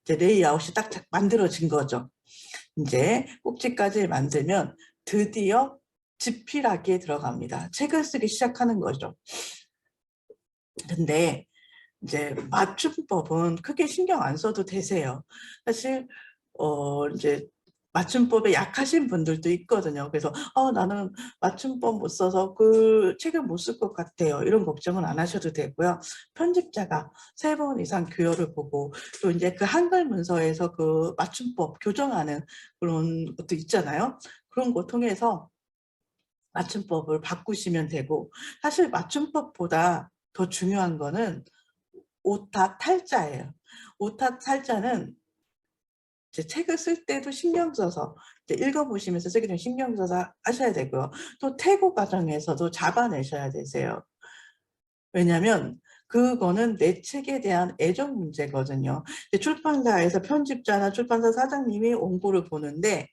이제 레이아웃이 딱 만들어진 거죠. 이제 꼭지까지 만들면 드디어 집필하기에 들어갑니다. 책을 쓰기 시작하는 거죠. 근데 이제 맞춤법은 크게 신경 안 써도 되세요. 사실 이제 맞춤법에 약하신 분들도 있거든요. 그래서 나는 맞춤법 못 써서 그 책을 못 쓸 것 같아요. 이런 걱정은 안 하셔도 되고요. 편집자가 3번 이상 교열을 보고 또 이제 그 한글 문서에서 그 맞춤법 교정하는 그런 것도 있잖아요. 그런 거 통해서 맞춤법을 바꾸시면 되고, 사실 맞춤법보다 더 중요한 거는 오타 탈자예요. 오타 탈자는 이제 책을 쓸 때도 신경 써서 이제 읽어보시면서 쓰기 전에 신경 써서 하셔야 되고요. 또 태고 과정에서도 잡아내셔야 되세요. 왜냐하면 그거는 내 책에 대한 애정 문제거든요. 출판사에서 편집자나 출판사 사장님이 원고를 보는데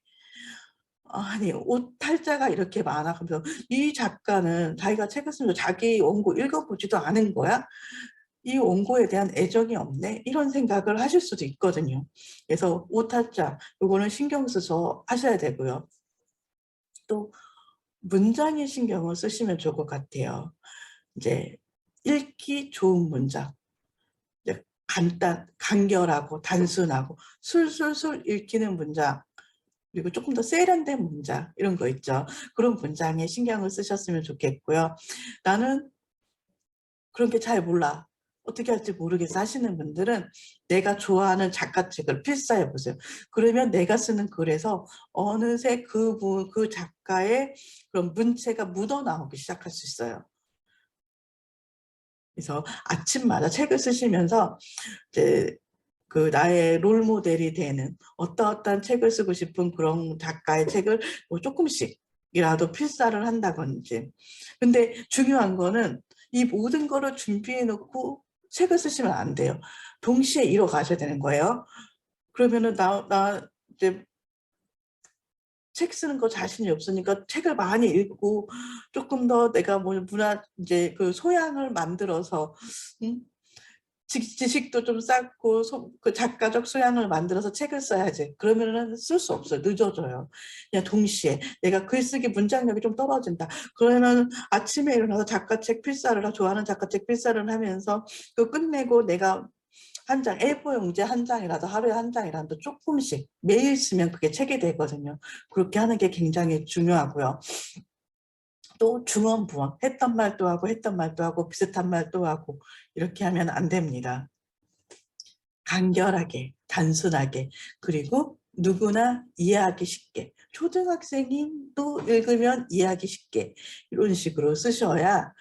아니 오탈자가 이렇게 많아. 그래서 이 작가는 자기가 책을 쓰면서 자기 원고 읽어보지도 않은 거야? 이 원고에 대한 애정이 없네? 이런 생각을 하실 수도 있거든요. 그래서 오타자, 요거는 신경 써서 하셔야 되고요. 또 문장에 신경을 쓰시면 좋을 것 같아요. 이제 읽기 좋은 문장. 간결하고 단순하고 술술술 읽히는 문장, 그리고 조금 더 세련된 문장, 이런 거 있죠. 그런 문장에 신경을 쓰셨으면 좋겠고요. 나는 그런 게 잘 몰라, 어떻게 할지 모르겠어 하시는 분들은 내가 좋아하는 작가책을 필사해 보세요. 그러면 내가 쓰는 글에서 어느새 그 작가의 그런 문체가 묻어나오기 시작할 수 있어요. 그래서 아침마다 책을 쓰시면서 이제 그 나의 롤 모델이 되는 어떠한 책을 쓰고 싶은 그런 작가의 책을 뭐 조금씩이라도 필사를 한다든지. 근데 중요한 거는 이 모든 거를 준비해 놓고 책을 쓰시면 안 돼요. 동시에 이뤄가셔야 되는 거예요. 그러면은 나 이제 책 쓰는 거 자신이 없으니까 책을 많이 읽고 조금 더 내가 뭐 문화 이제 그 소양을 만들어서 지식도 좀 쌓고 그 작가적 소양을 만들어서 책을 써야지. 그러면은 쓸 수 없어요. 늦어져요. 그냥 동시에 내가 글쓰기 문장력이 좀 떨어진다. 그러면 아침에 일어나서 작가책 필사를 좋아하는 작가책 필사를 하면서 그 끝내고 내가 한 장, A4 용지 한 장이라도 하루에 한 장이라도 조금씩 매일 쓰면 그게 책이 되거든요. 그렇게 하는 게 굉장히 중요하고요. 또 중언부언, 했던 말도 하고 했던 말도 하고 비슷한 말도 하고 이렇게 하면 안 됩니다. 간결하게, 단순하게, 그리고 누구나 이해하기 쉽게, 초등학생이 또 읽으면 이해하기 쉽게, 이런 식으로 쓰셔야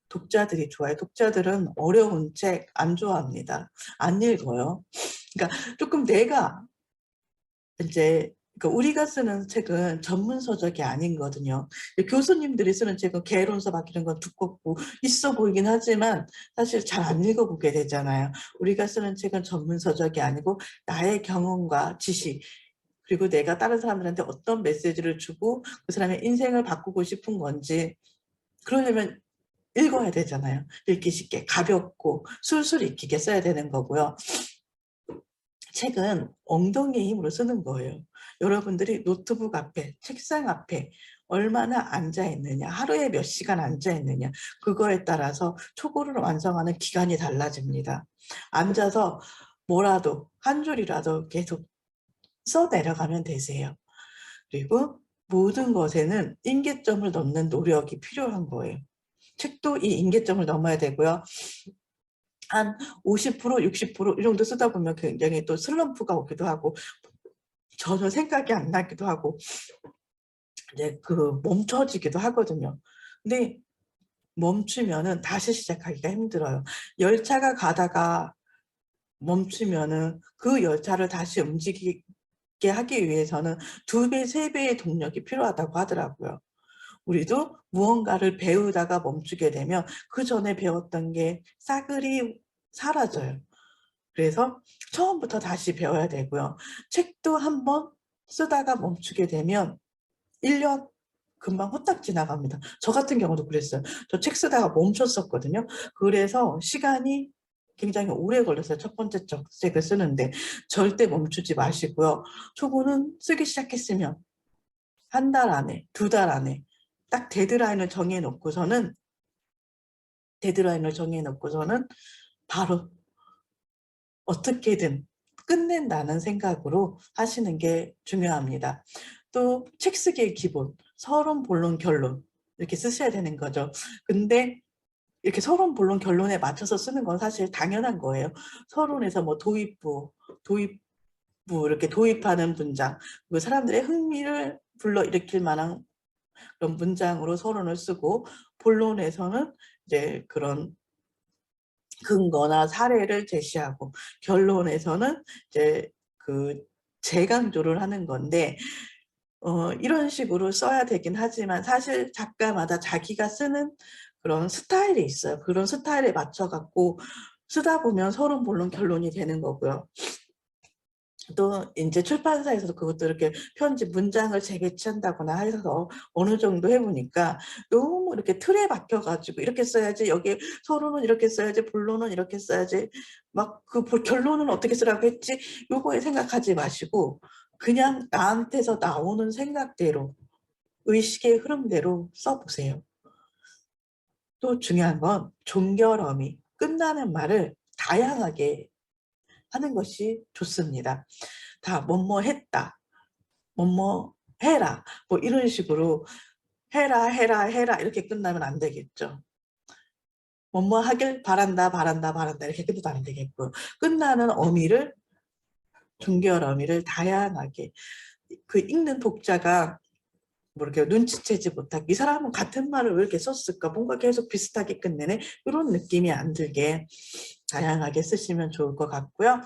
독자들이 좋아요. 독자들은 어려운 책 안 좋아합니다. 안 읽어요. 그러니까 조금 내가 이제, 그러니까 우리가 쓰는 책은 전문 서적이 아니거든요. 교수님들이 쓰는 책은 개론서 막 이런 건 두껍고 있어 보이긴 하지만 사실 잘 안 읽어보게 되잖아요. 우리가 쓰는 책은 전문 서적이 아니고 나의 경험과 지식, 그리고 내가 다른 사람들한테 어떤 메시지를 주고 그 사람의 인생을 바꾸고 싶은 건지, 그러려면 읽어야 되잖아요. 읽기 쉽게 가볍고 술술 익히게 써야 되는 거고요. 책은 엉덩이의 힘으로 쓰는 거예요. 여러분들이 노트북 앞에, 책상 앞에 얼마나 앉아있느냐, 하루에 몇 시간 앉아있느냐, 그거에 따라서 초고를 완성하는 기간이 달라집니다. 앉아서 뭐라도 한 줄이라도 계속 써내려가면 되세요. 그리고 모든 것에는 임계점을 넘는 노력이 필요한 거예요. 책도 이 임계점을 넘어야 되고요. 한 50%, 60%이 정도 쓰다 보면 굉장히 또 슬럼프가 오기도 하고 전혀 생각이 안 나기도 하고 이제 그 멈춰지기도 하거든요. 근데 멈추면은 다시 시작하기가 힘들어요. 열차가 가다가 멈추면은 그 열차를 다시 움직이게 하기 위해서는 2배, 3배의 동력이 필요하다고 하더라고요. 우리도 무언가를 배우다가 멈추게 되면 그 전에 배웠던 게 싸그리 사라져요. 그래서 처음부터 다시 배워야 되고요. 책도 한번 쓰다가 멈추게 되면 1년 금방 후딱 지나갑니다. 저 같은 경우도 그랬어요. 저 책 쓰다가 멈췄었거든요. 그래서 시간이 굉장히 오래 걸렸어요. 첫 번째 책을 쓰는데 절대 멈추지 마시고요. 초보는 쓰기 시작했으면 한 달 안에, 두 달 안에 딱 데드라인을 정해놓고서는 바로 어떻게든 끝낸다는 생각으로 하시는 게 중요합니다. 또 책 쓰기의 기본, 서론, 본론, 결론 이렇게 쓰셔야 되는 거죠. 근데 이렇게 서론, 본론, 결론에 맞춰서 쓰는 건 사실 당연한 거예요. 서론에서 뭐 도입부 이렇게 도입하는 문장, 그 사람들의 흥미를 불러일으킬 만한 그런 문장으로 서론을 쓰고, 본론에서는 이제 그런 근거나 사례를 제시하고, 결론에서는 이제 그 재강조를 하는 건데, 이런 식으로 써야 되긴 하지만 사실 작가마다 자기가 쓰는 그런 스타일이 있어요. 그런 스타일에 맞춰 갖고 쓰다 보면 서론, 본론, 결론이 되는 거고요. 또 이제 출판사에서도 그것도 이렇게 편집 문장을 재배치한다거나 해서 어느 정도 해보니까 너무 이렇게 틀에 박혀가지고 이렇게 써야지, 여기 서론은 이렇게 써야지, 본론은 이렇게 써야지, 막 그 결론은 어떻게 쓰라고 했지, 요거에 생각하지 마시고 그냥 나한테서 나오는 생각대로, 의식의 흐름대로 써보세요. 또 중요한 건 종결어미, 끝나는 말을 다양하게 하는 것이 좋습니다. 다 뭐뭐 했다, 뭐뭐 해라, 뭐 이런 식으로 해라 이렇게 끝나면 안 되겠죠. 뭐뭐 하길 바란다 이렇게 끝나도 안 되겠고, 끝나는 어미를, 종결 어미를 다양하게, 그 읽는 독자가 뭐 이렇게 눈치채지 못하게, 이 사람은 같은 말을 왜 이렇게 썼을까, 뭔가 계속 비슷하게 끝내네, 이런 느낌이 안 들게 다양하게 쓰시면 좋을 것 같고요.